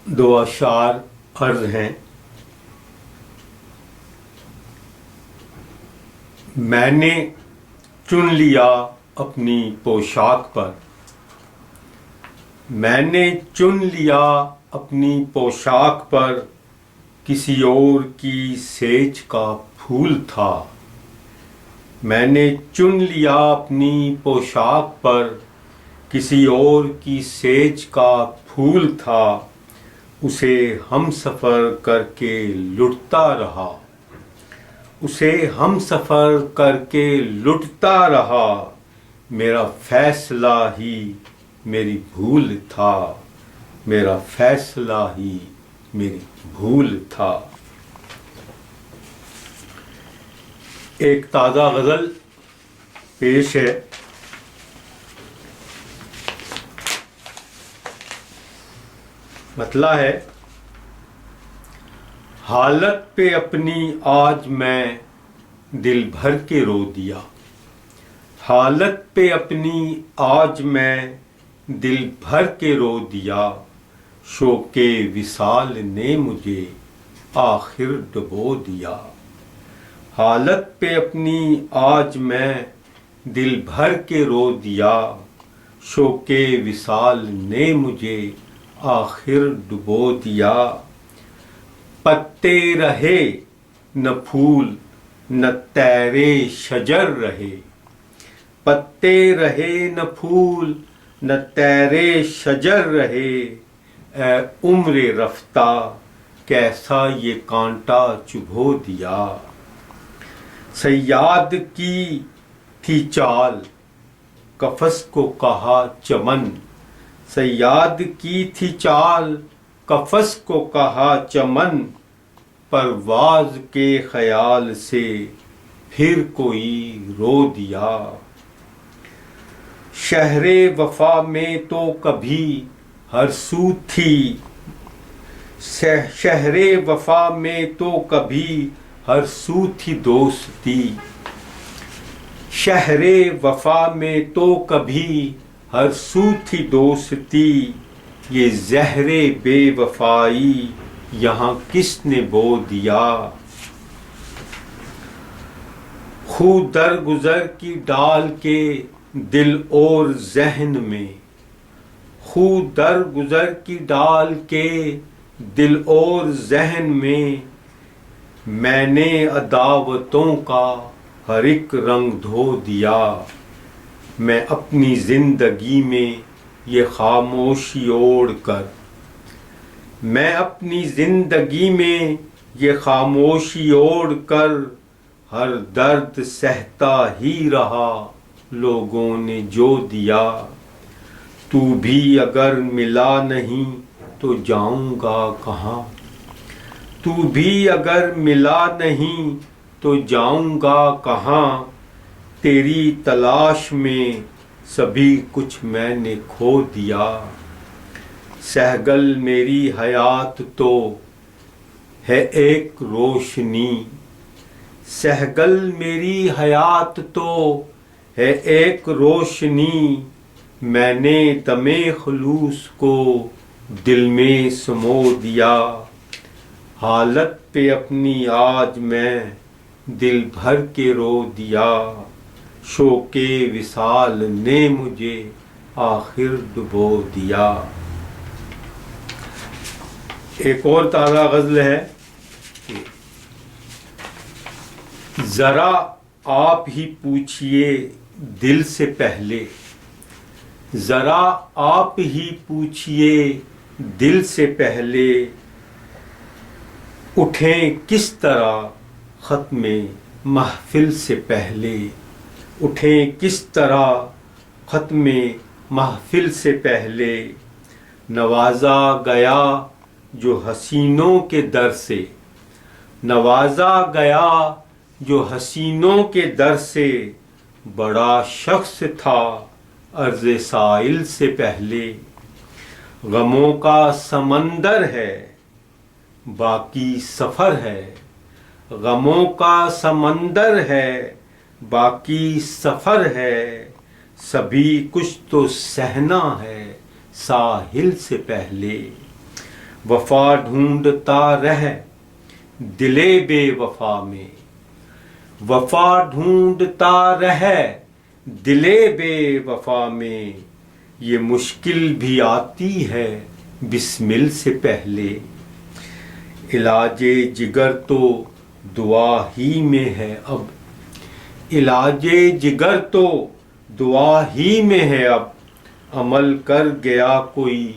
دو اشعار عرض ہیں۔ میں نے چن لیا اپنی پوشاک پر، میں نے چن لیا اپنی پوشاک پر، کسی اور کی سیج کا پھول تھا۔ میں نے چن لیا اپنی پوشاک پر، کسی اور کی سیج کا پھول تھا۔ اسے ہم سفر کر کے لٹتا رہا، اسے ہم سفر کر کے لٹتا رہا۔ میرا فیصلہ ہی میری بھول تھا، میرا فیصلہ ہی میری بھول تھا۔ ایک تازہ غزل پیش ہے۔ مطلع ہے: حالت پہ اپنی آج میں دل بھر کے رو دیا، حالت پہ اپنی آج میں دل بھر کے رو دیا۔ شوق وصال نے مجھے آخر ڈبو دیا، حالت پہ اپنی آج میں دل بھر کے رو دیا۔ شوق وصال نے مجھے آخر ڈبو دیا۔ پتے رہے نہ پھول نہ تیرے شجر رہے، پتے رہے نہ پھول نہ تیرے شجر رہے۔ اے عمر رفتہ کیسا یہ کانٹا چبھو دیا۔ صیاد کی تھی چال قفس کو کہا چمن، صیاد کی تھی چال قفس کو کہا چمن۔ پرواز کے خیال سے پھر کوئی رو دیا۔ شہر وفا میں تو کبھی ہر سو تھی، شہر وفا میں تو کبھی ہر سو تھی دوستی، شہر وفا میں تو کبھی ہر سو تھی دوستی۔ یہ زہر بے وفائی یہاں کس نے بو دیا۔ خو در گزر کی ڈال کے دل اور ذہن میں، خو در گزر کی ڈال کے دل اور ذہن میں۔ میں نے عداوتوں کا ہر ایک رنگ دھو دیا۔ میں اپنی زندگی میں یہ خاموشی اوڑھ کر، میں اپنی زندگی میں یہ خاموشی اوڑھ کر، ہر درد سہتا ہی رہا لوگوں نے جو دیا۔ تو بھی اگر ملا نہیں تو جاؤں گا کہاں، تو بھی اگر ملا نہیں تو جاؤں گا کہاں۔ تیری تلاش میں سبھی کچھ میں نے کھو دیا۔ سہگل میری حیات تو ہے ایک روشنی، سہگل میری حیات تو ہے ایک روشنی۔ میں نے دم خلوص کو دل میں سمو دیا۔ حالت پہ اپنی آج میں دل بھر کے رو دیا۔ شوق وصال نے مجھے آخر ڈبو دیا۔ ایک اور تازہ غزل ہے: ذرا آپ ہی پوچھئے دل سے پہلے، ذرا آپ ہی پوچھئے دل سے پہلے۔ اٹھیں کس طرح ختم محفل سے پہلے، اٹھیں کس طرح ختم محفل سے پہلے۔ نوازا گیا جو حسینوں کے در سے، نوازا گیا جو حسینوں کے در سے۔ بڑا شخص تھا عرض سائل سے پہلے۔ غموں کا سمندر ہے باقی سفر ہے، غموں کا سمندر ہے باقی سفر ہے۔ سبھی کچھ تو سہنا ہے ساحل سے پہلے۔ وفا ڈھونڈتا رہ دلے بے وفا میں، وفا ڈھونڈتا رہ دلے بے وفا میں، یہ مشکل بھی آتی ہے بسمل سے پہلے، علاج جگر تو دعا ہی میں ہے اب، علاج جگر تو دعا ہی میں ہے اب، عمل کر گیا کوئی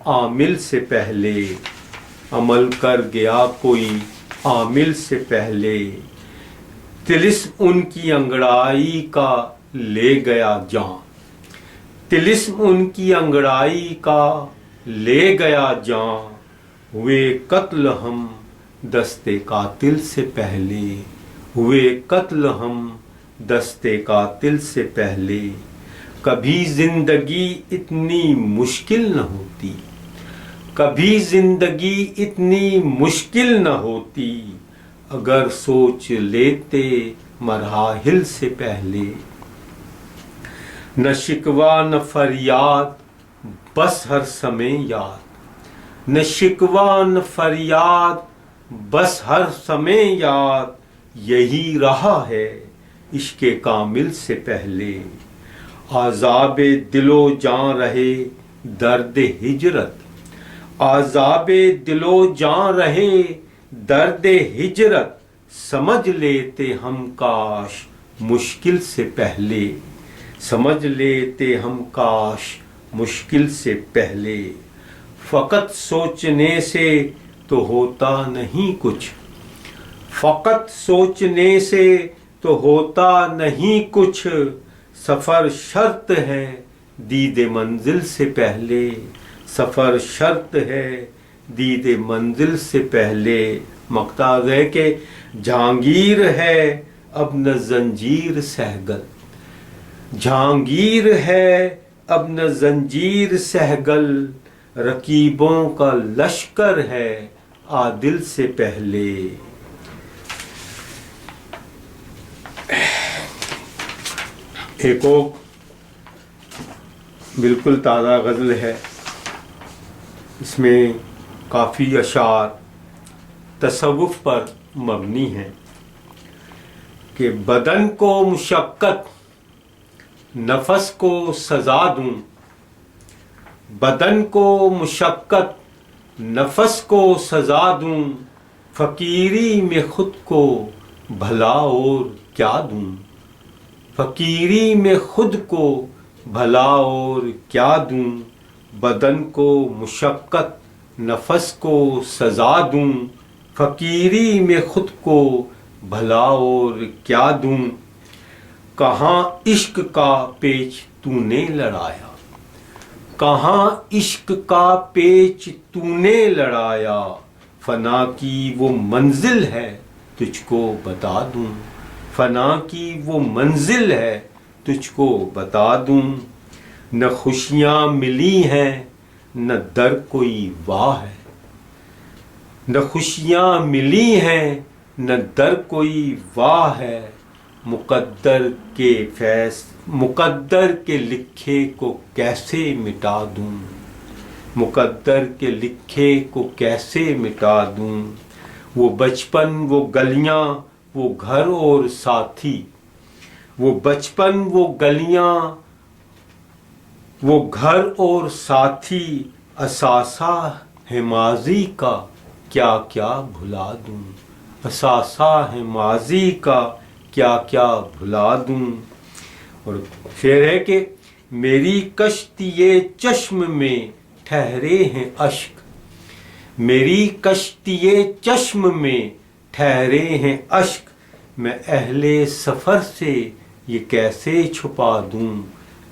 عامل سے پہلے، عمل کر گیا کوئی عامل سے پہلے، طلسم ان کی انگڑائی کا لے گیا جان، طلسم ان کی انگڑائی کا لے گیا جان، ہوئے قتل ہم دست قاتل سے پہلے، ہوئے قتل ہم دست قاتل سے پہلے، کبھی زندگی اتنی مشکل نہ ہوتی، کبھی زندگی اتنی مشکل نہ ہوتی، اگر سوچ لیتے مراحل سے پہلے، نہ شکوہ نہ فریاد بس ہر سمے یاد، نہ شکوہ نہ فریاد بس ہر سمے یاد، یہی رہا ہے عشق کامل سے پہلے، عذاب دل و جاں رہے درد ہجرت، عذاب دل و جاں رہے درد ہجرت، سمجھ لیتے ہم کاش مشکل سے پہلے، سمجھ لیتے ہم کاش مشکل سے پہلے، فقط سوچنے سے تو ہوتا نہیں کچھ، فقط سوچنے سے تو ہوتا نہیں کچھ، سفر شرط ہے دید منزل سے پہلے، سفر شرط ہے دید منزل سے پہلے، مقطع ہے کہ جہانگیر ہے اب نہ زنجیر سہگل، جہانگیر ہے اب نہ زنجیر سہگل، رقیبوں کا لشکر ہے عادل سے پہلے۔ ایک اور بالکل تازہ غزل ہے، اس میں کافی اشعار تصوف پر مبنی ہیں کہ بدن کو مشقت نفس کو سزا دوں، بدن کو مشقت نفس کو سزا دوں، فقیری میں خود کو بھلا اور کیا دوں، فقیری میں خود کو بھلا اور کیا دوں، بدن کو مشقت نفس کو سزا دوں، فقیری میں خود کو بھلا اور کیا دوں، کہاں عشق کا پیچ تو نے لڑایا، کہاں عشق کا پیچ تو نے لڑایا، فنا کی وہ منزل ہے تجھ کو بتا دوں، فنا کی وہ منزل ہے تجھ کو بتا دوں، نہ خوشیاں ملی ہیں نہ در کوئی واہ ہے، نہ خوشیاں ملی ہیں نہ در کوئی واہ ہے، مقدر کے لکھے کو کیسے مٹا دوں، مقدر کے لکھے کو کیسے مٹا دوں، وہ بچپن وہ گلیاں وہ گھر اور ساتھی، وہ بچپن وہ گلیاں وہ گھر اور ساتھی، اثاثہ ہے ماضی کا کیا کیا بھلا دوں، اثاثہ ہے ماضی کا کیا کیا بھلا دوں۔ اور شعر ہے کہ میری کشتی چشم میں ٹھہرے ہیں اشک، میری کشتی چشم میں ٹھہرے ہیں اشک، میں اہل سفر سے یہ کیسے چھپا دوں،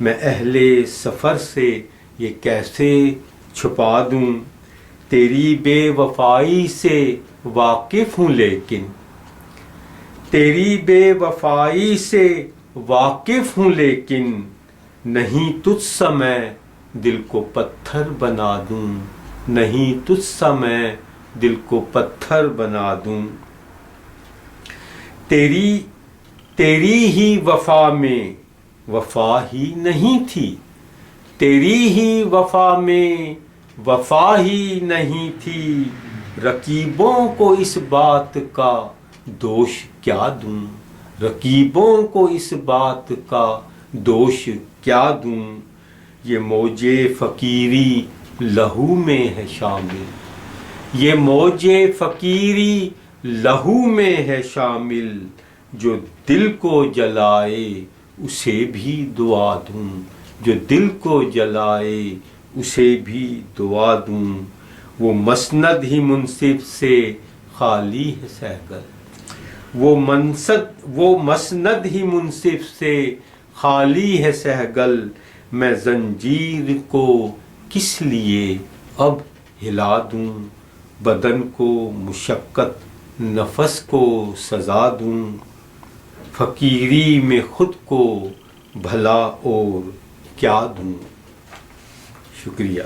میں اہل سفر سے یہ کیسے چھپا دوں، تیری بے وفائی سے واقف ہوں لیکن، تیری بے وفائی سے واقف ہوں لیکن، نہیں تجھ سا میں دل کو پتھر بنا دوں، نہیں تجھ سا میں دل کو پتھر بنا دوں، تیری ہی وفا میں وفا ہی نہیں تھی، تیری ہی وفا میں وفا ہی نہیں تھی، رقیبوں کو اس بات کا دوش کیا دوں، رقیبوں کو اس بات کا دوش کیا دوں، یہ موج فقیری لہو میں ہے شامل، یہ موج فقیری لہو میں ہے شامل، جو دل کو جلائے اسے بھی دعا دوں، جو دل کو جلائے اسے بھی دعا دوں، وہ مسند ہی منصف سے خالی ہے سہگل، وہ مسند ہی منصف سے خالی ہے سہگل، میں زنجیر کو کس لیے اب ہلا دوں، بدن کو مشقت نفس کو سزا دوں، فقیری میں خود کو بھلا اور کیا دوں۔ شکریہ۔